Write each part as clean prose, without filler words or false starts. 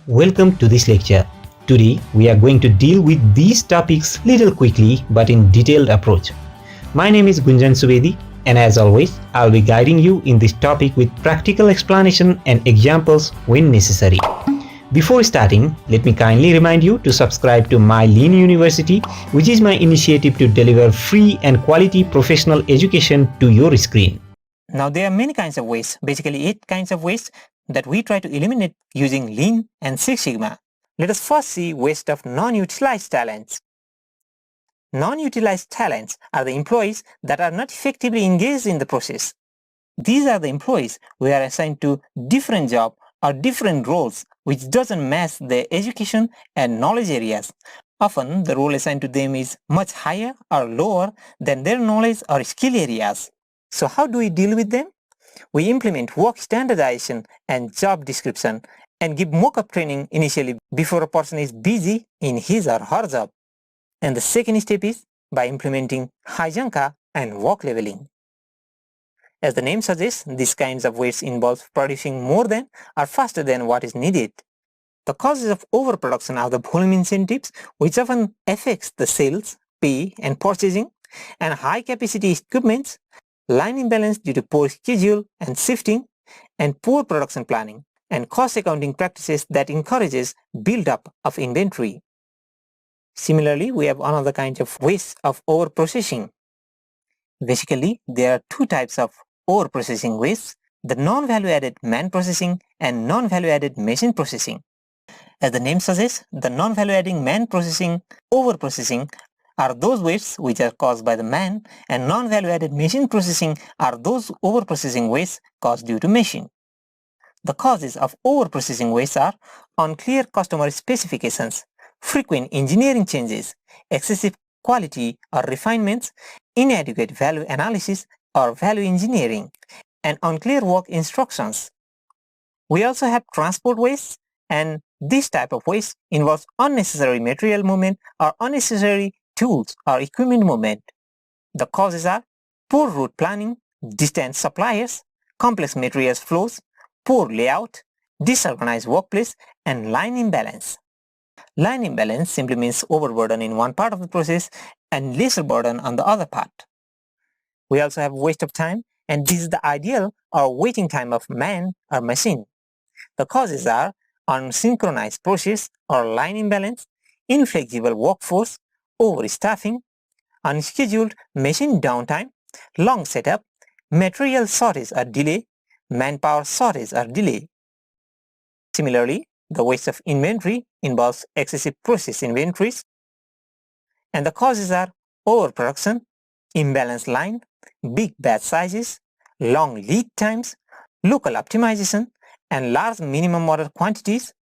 Welcome to this lecture. Today we are going to deal with these topics little quickly but in detailed approach. My name is Gunjan Subedi and as always I'll be guiding you in this topic with practical explanation and examples when necessary. Before starting, let me kindly remind you to subscribe to my Lean University, which is my initiative to deliver free and quality professional education to your screen. Now there are many kinds of waste, basically 8 kinds of waste that we try to eliminate using Lean and Six Sigma. Let us first see waste of non-utilized talents. Non-utilized talents are the employees that are not effectively engaged in the process. These are the employees who are assigned to different jobs or different roles which doesn't match their education and knowledge areas. Often the role assigned to them is much higher or lower than their knowledge or skill areas. So how do we deal with them? We implement work standardization and job description and give mock-up training initially before a person is busy in his or her job. And the second step is by implementing Hijunka and work leveling. As the name suggests, these kinds of waste involve producing more than or faster than what is needed. The causes of overproduction are the volume incentives, which often affects the sales, pay and purchasing, and high capacity equipments, line imbalance due to poor schedule and shifting, and poor production planning, and cost accounting practices that encourages build-up of inventory. Similarly, we have another kind of waste of overprocessing. Basically, there are 2 types of overprocessing waste, the non-value-added man processing and non-value-added machine processing. As the name suggests, the non-value-adding man processing, overprocessing, are those wastes which are caused by the man, and non-value-added machine processing are those overprocessing wastes caused due to machine. The causes of overprocessing waste are unclear customer specifications, frequent engineering changes, excessive quality or refinements, inadequate value analysis or value engineering, and unclear work instructions. We also have transport waste, and this type of waste involves unnecessary material movement or unnecessary tools or equipment movement. The causes are poor route planning, distant suppliers, complex materials flows, poor layout, disorganized workplace, and line imbalance. Line imbalance simply means overburden in one part of the process and lesser burden on the other part. We also have waste of time, and this is the ideal or waiting time of man or machine. The causes are unsynchronized process or line imbalance, inflexible workforce, overstaffing, unscheduled machine downtime, long setup, material shortage or delay, manpower shortage or delay. Similarly, the waste of inventory involves excessive process inventories, and the causes are overproduction, imbalanced line, big batch sizes, long lead times, local optimization, and large minimum order quantities,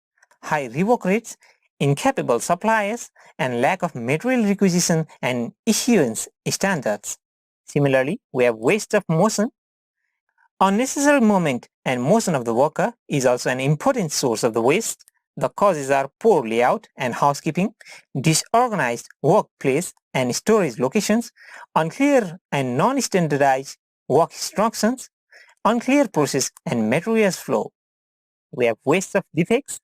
high rework rates, incapable suppliers, and lack of material requisition and issuance standards. Similarly, we have waste of motion. Unnecessary movement and motion of the worker is also an important source of the waste. The causes are poor layout and housekeeping, disorganized workplace and storage locations, unclear and non-standardized work instructions, unclear process and materials flow. We have waste of defects,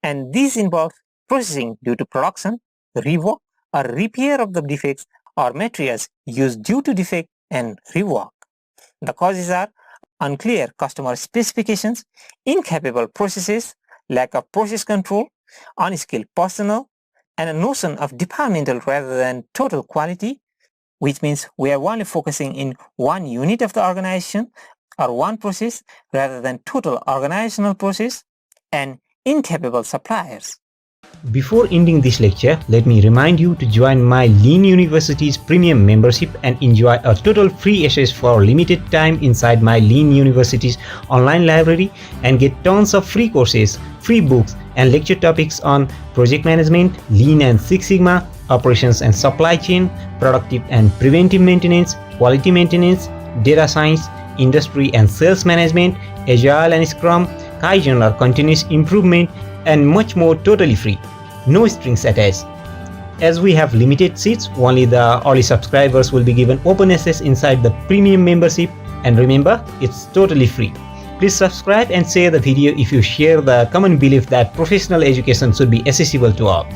and these involve processing due to production, rework or repair of the defects or materials used due to defect and rework. The causes are unclear customer specifications, incapable processes, lack of process control, unskilled personnel, and a notion of departmental rather than total quality, which means we are only focusing in one unit of the organization or one process rather than total organizational process, and incapable suppliers. Before ending this lecture, let me remind you to join my Lean University's premium membership and enjoy a total free access for limited time inside my Lean University's online library and get tons of free courses, free books, and lecture topics on project management, Lean and Six Sigma, operations and supply chain, productive and preventive maintenance, quality maintenance, data science, industry and sales management, agile and scrum, Kaizen or continuous improvement, and much more totally free. No strings attached. As we have limited seats, only the early subscribers will be given open access inside the premium membership, and remember, it's totally free. Please subscribe and share the video if you share the common belief that professional education should be accessible to all.